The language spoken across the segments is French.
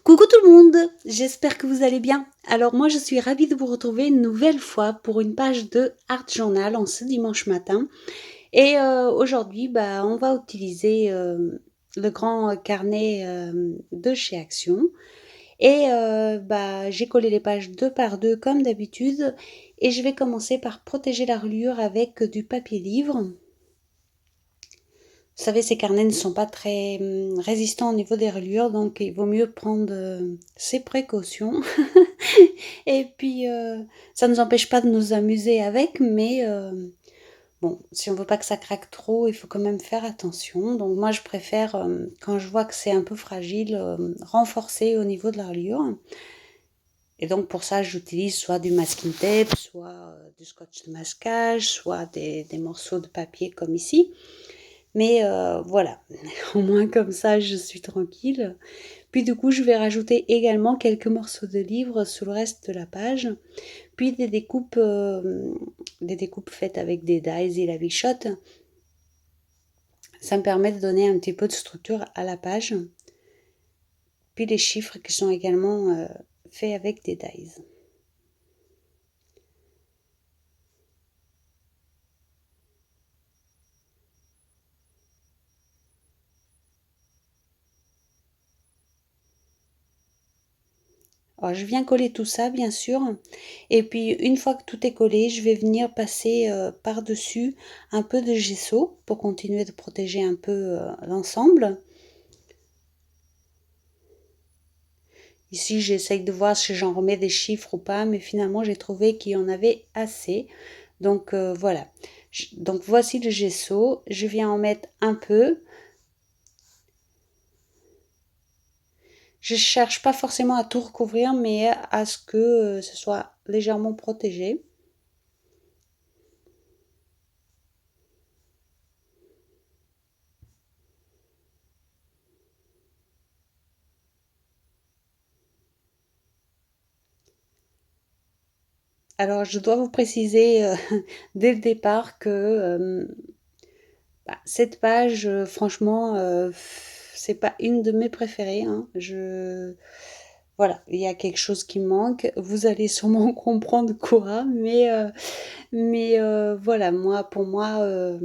Coucou tout le monde, j'espère que vous allez bien. Alors moi je suis ravie de vous retrouver une nouvelle fois pour une page de Art Journal en ce dimanche matin. Et aujourd'hui on va utiliser le grand carnet de chez Action. Et j'ai collé les pages deux par deux comme d'habitude. Et je vais commencer par protéger la reliure avec du papier livre. Vous savez, ces carnets ne sont pas très résistants au niveau des reliures, donc il vaut mieux prendre ses précautions. Et puis, ça ne nous empêche pas de nous amuser avec, mais bon, si on veut pas que ça craque trop, il faut quand même faire attention. Donc moi, je préfère, quand je vois que c'est un peu fragile, renforcer au niveau de la reliure. Et donc pour ça, j'utilise soit du masking tape, soit du scotch de masquage, soit des morceaux de papier comme ici. Mais voilà, au moins comme ça, je suis tranquille. Puis du coup, je vais rajouter également quelques morceaux de livre sur le reste de la page. Puis des découpes faites avec des dies et la bichotte. Ça me permet de donner un petit peu de structure à la page. Puis les chiffres qui sont également faits avec des dies. Alors, je viens coller tout ça, bien sûr. Et puis, une fois que tout est collé, je vais venir passer par-dessus un peu de gesso pour continuer de protéger un peu l'ensemble. Ici, j'essaye de voir si j'en remets des chiffres ou pas, mais finalement, j'ai trouvé qu'il y en avait assez. Donc, voilà. Donc, voici le gesso. Je viens en mettre un peu. Je cherche pas forcément à tout recouvrir, mais à ce que ce soit légèrement protégé. Alors, je dois vous préciser dès le départ que cette page, franchement, c'est pas une de mes préférées, hein. Voilà, il y a quelque chose qui me manque. Vous allez sûrement comprendre quoi, mais voilà, pour moi,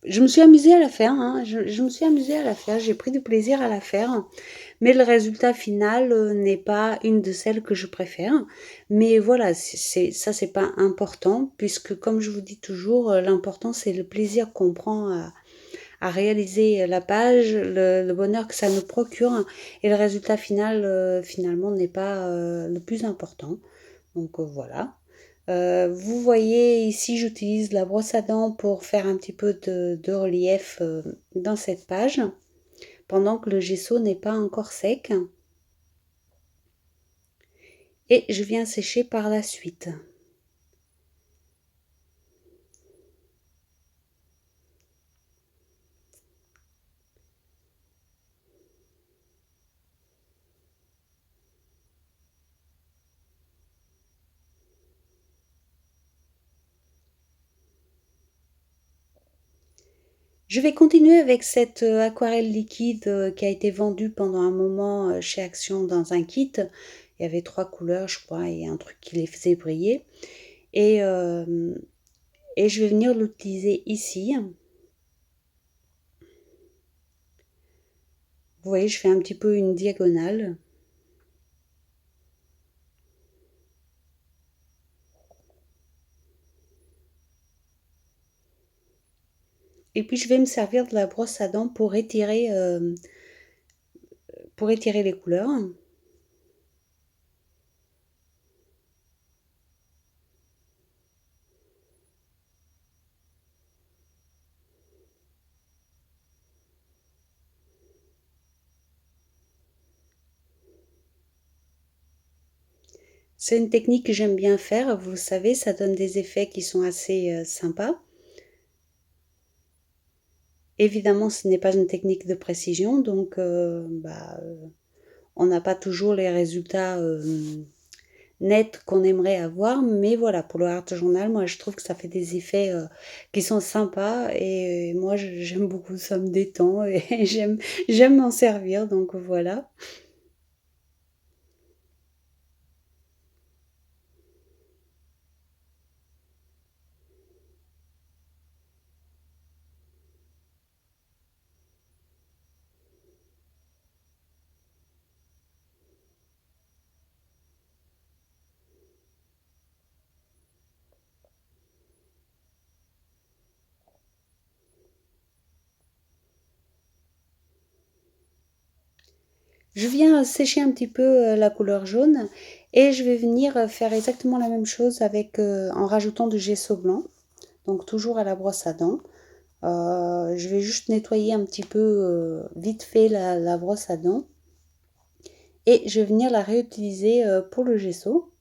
je me suis amusée à la faire, hein. Je me suis amusée à la faire, j'ai pris du plaisir à la faire. Mais le résultat final n'est pas une de celles que je préfère. Mais voilà, ça c'est pas important, puisque comme je vous dis toujours, l'important c'est le plaisir qu'on prend à réaliser la page, le bonheur que ça nous procure, et le résultat final finalement n'est pas le plus important. Donc voilà. Vous voyez ici, j'utilise la brosse à dents pour faire un petit peu de relief dans cette page pendant que le gesso n'est pas encore sec. Et je viens sécher par la suite. Je vais continuer avec cette aquarelle liquide qui a été vendue pendant un moment chez Action dans un kit. Il y avait 3 couleurs, je crois, et un truc qui les faisait briller. Et, euh, et je vais venir l'utiliser ici. Vous voyez, je fais un petit peu une diagonale. Et puis je vais me servir de la brosse à dents pour étirer les couleurs. C'est une technique que j'aime bien faire, vous savez, ça donne des effets qui sont assez sympas. Évidemment, ce n'est pas une technique de précision, donc on n'a pas toujours les résultats net qu'on aimerait avoir. Mais voilà, pour le art journal, moi je trouve que ça fait des effets qui sont sympas et moi j'aime beaucoup, ça me détend et j'aime m'en servir, donc voilà. Je viens sécher un petit peu la couleur jaune et je vais venir faire exactement la même chose avec en rajoutant du gesso blanc, donc toujours à la brosse à dents. Je vais juste nettoyer un petit peu vite fait la brosse à dents et je vais venir la réutiliser pour le gesso.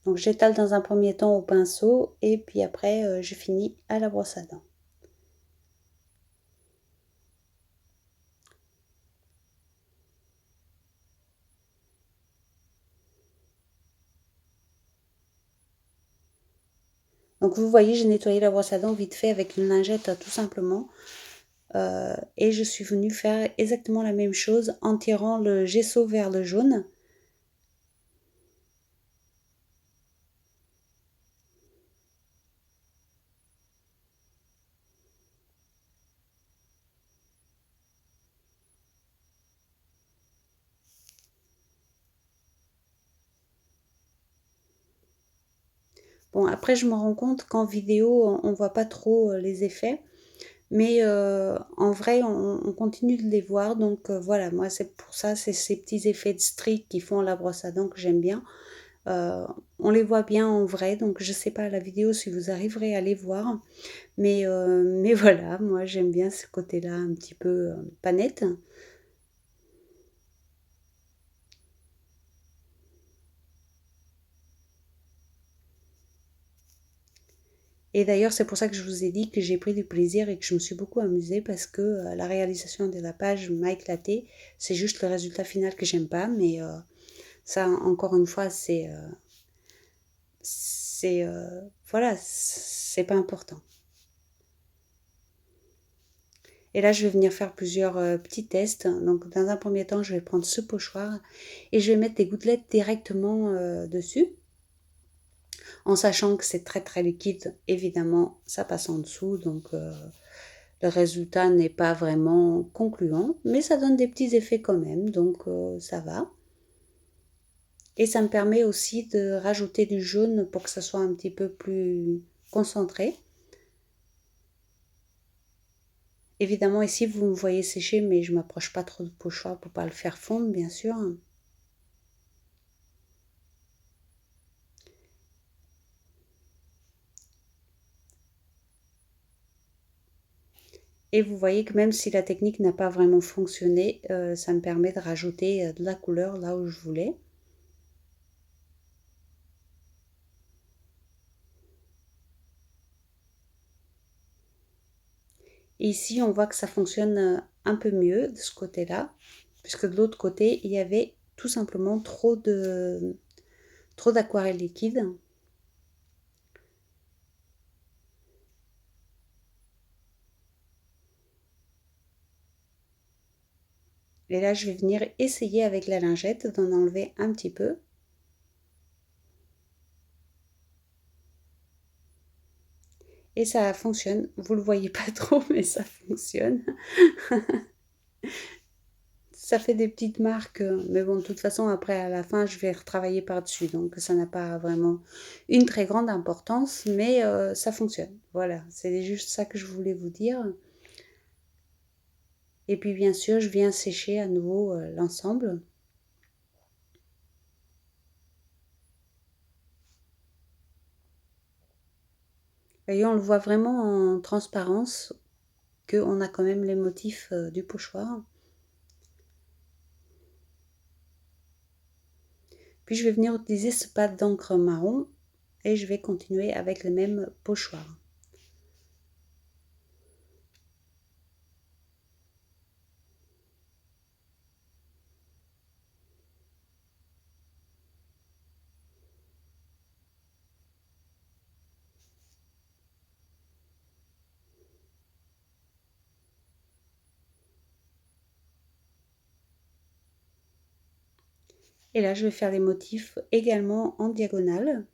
Donc j'étale dans un premier temps au pinceau et puis après je finis à la brosse à dents. Donc vous voyez, j'ai nettoyé la brosse à dents vite fait avec une lingette tout simplement. Et je suis venue faire exactement la même chose en tirant le gesso vers le jaune. Bon, après je me rends compte qu'en vidéo, on voit pas trop les effets. Mais en vrai, on continue de les voir. Donc voilà, moi c'est pour ça, c'est ces petits effets de streak qui font la brosse à dents que j'aime bien. Euh, on les voit bien en vrai, donc je sais pas à la vidéo si vous arriverez à les voir. Mais voilà, moi j'aime bien ce côté-là un petit peu panette. Et d'ailleurs, c'est pour ça que je vous ai dit que j'ai pris du plaisir et que je me suis beaucoup amusée parce que la réalisation de la page m'a éclatée. C'est juste le résultat final que j'aime pas, mais ça, encore une fois, voilà, c'est pas important. Et là, je vais venir faire plusieurs petits tests. Donc, dans un premier temps, je vais prendre ce pochoir et je vais mettre des gouttelettes directement dessus, en sachant que c'est très très liquide. Évidemment, ça passe en dessous, donc le résultat n'est pas vraiment concluant, mais ça donne des petits effets quand même, donc ça va. Et ça me permet aussi de rajouter du jaune pour que ça soit un petit peu plus concentré. Évidemment, ici, vous me voyez sécher, mais je ne m'approche pas trop de pochoir pour ne pas le faire fondre, bien sûr. Et vous voyez que même si la technique n'a pas vraiment fonctionné, ça me permet de rajouter de la couleur là où je voulais. Et ici, on voit que ça fonctionne un peu mieux de ce côté-là, puisque de l'autre côté, il y avait tout simplement trop d'aquarelle liquide. Et là, je vais venir essayer avec la lingette d'en enlever un petit peu. Et ça fonctionne. Vous le voyez pas trop, mais ça fonctionne. Ça fait des petites marques, mais bon, de toute façon, après, à la fin, je vais retravailler par-dessus. Donc, ça n'a pas vraiment une très grande importance, mais ça fonctionne. Voilà, c'est juste ça que je voulais vous dire. Et puis, bien sûr, je viens sécher à nouveau l'ensemble. Voyez, on le voit vraiment en transparence qu'on a quand même les motifs du pochoir. Puis, je vais venir utiliser ce pad d'encre marron et je vais continuer avec le même pochoir. Et là, je vais faire les motifs également en diagonale.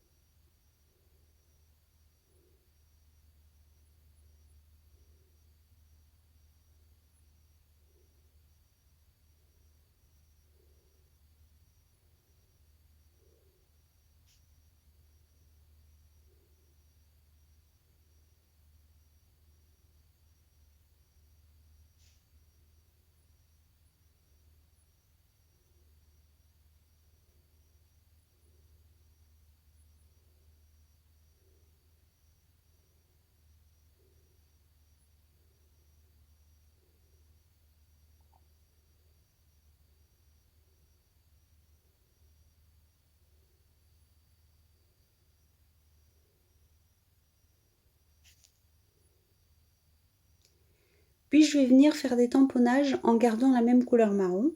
Puis je vais venir faire des tamponnages en gardant la même couleur marron.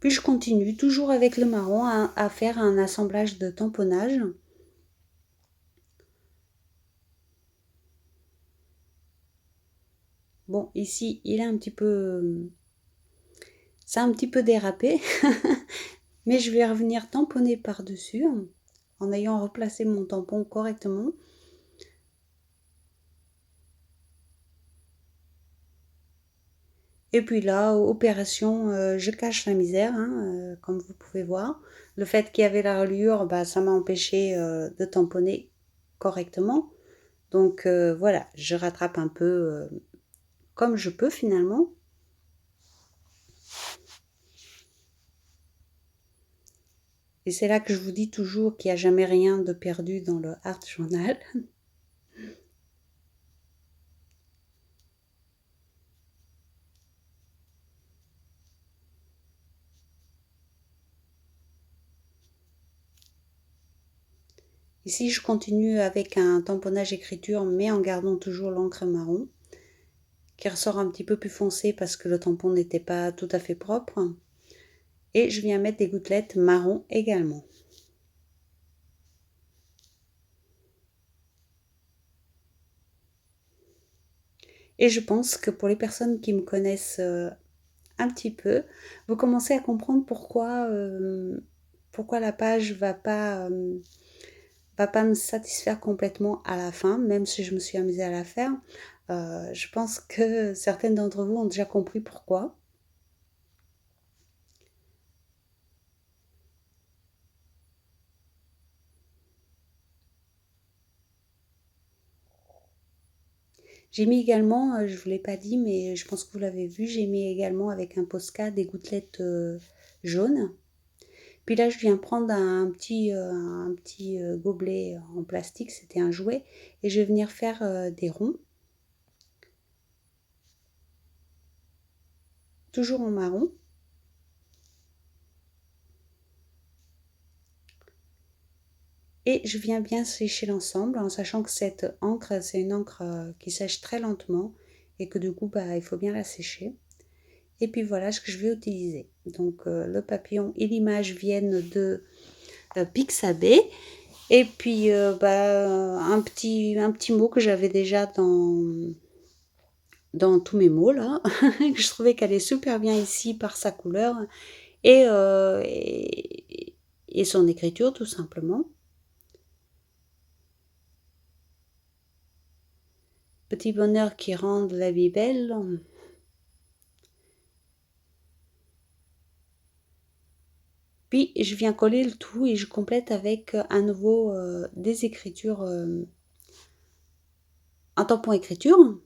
Puis je continue toujours avec le marron à faire un assemblage de tamponnage. Bon, ici, il est un petit peu... Ça a un petit peu dérapé. Mais je vais revenir tamponner par-dessus en ayant replacé mon tampon correctement. Et puis là, opération, je cache la misère, hein, comme vous pouvez voir. Le fait qu'il y avait la reliure, bah, ça m'a empêché de tamponner correctement. Donc voilà, je rattrape un peu comme je peux finalement. Et c'est là que je vous dis toujours qu'il n'y a jamais rien de perdu dans le Art Journal. Ici, je continue avec un tamponnage écriture, mais en gardant toujours l'encre marron, qui ressort un petit peu plus foncé parce que le tampon n'était pas tout à fait propre. Et je viens mettre des gouttelettes marron également. Et je pense que pour les personnes qui me connaissent un petit peu, vous commencez à comprendre pourquoi la page va pas me satisfaire complètement à la fin, même si je me suis amusée à la faire. Je pense que certaines d'entre vous ont déjà compris pourquoi. J'ai mis également, je ne vous l'ai pas dit, mais je pense que vous l'avez vu, j'ai mis également avec un Posca des gouttelettes jaunes. Puis là, je viens prendre un petit gobelet en plastique, c'était un jouet, et je vais venir faire des ronds, toujours en marron. Et je viens bien sécher l'ensemble en sachant que cette encre, c'est une encre qui sèche très lentement et que du coup, bah, il faut bien la sécher. Et puis voilà ce que je vais utiliser. Donc le papillon et l'image viennent de Pixabay. Et puis un petit mot que j'avais déjà dans tous mes mots là, que je trouvais qu'elle est super bien ici par sa couleur et son écriture tout simplement. Petit bonheur qui rend la vie belle. Puis je viens coller le tout et je complète avec à nouveau des écritures, un tampon écriture.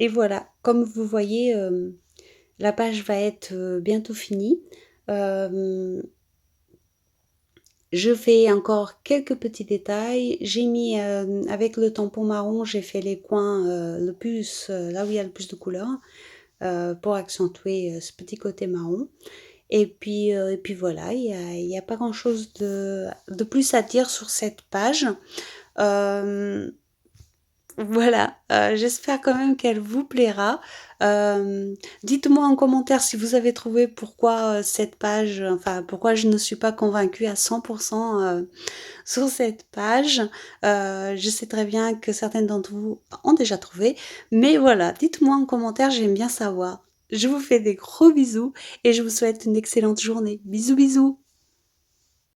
Et voilà, comme vous voyez, la page va être bientôt finie. Je fais encore quelques petits détails. J'ai mis avec le tampon marron, j'ai fait les coins le plus là où il y a le plus de couleurs pour accentuer ce petit côté marron. Et puis voilà, il y a pas grand-chose de plus à dire sur cette page. Euh, voilà, j'espère quand même qu'elle vous plaira. Dites-moi en commentaire si vous avez trouvé pourquoi cette page, enfin pourquoi je ne suis pas convaincue à 100% sur cette page. Je sais très bien que certaines d'entre vous ont déjà trouvé, mais voilà, dites-moi en commentaire, j'aime bien savoir. Je vous fais des gros bisous et je vous souhaite une excellente journée. Bisous bisous.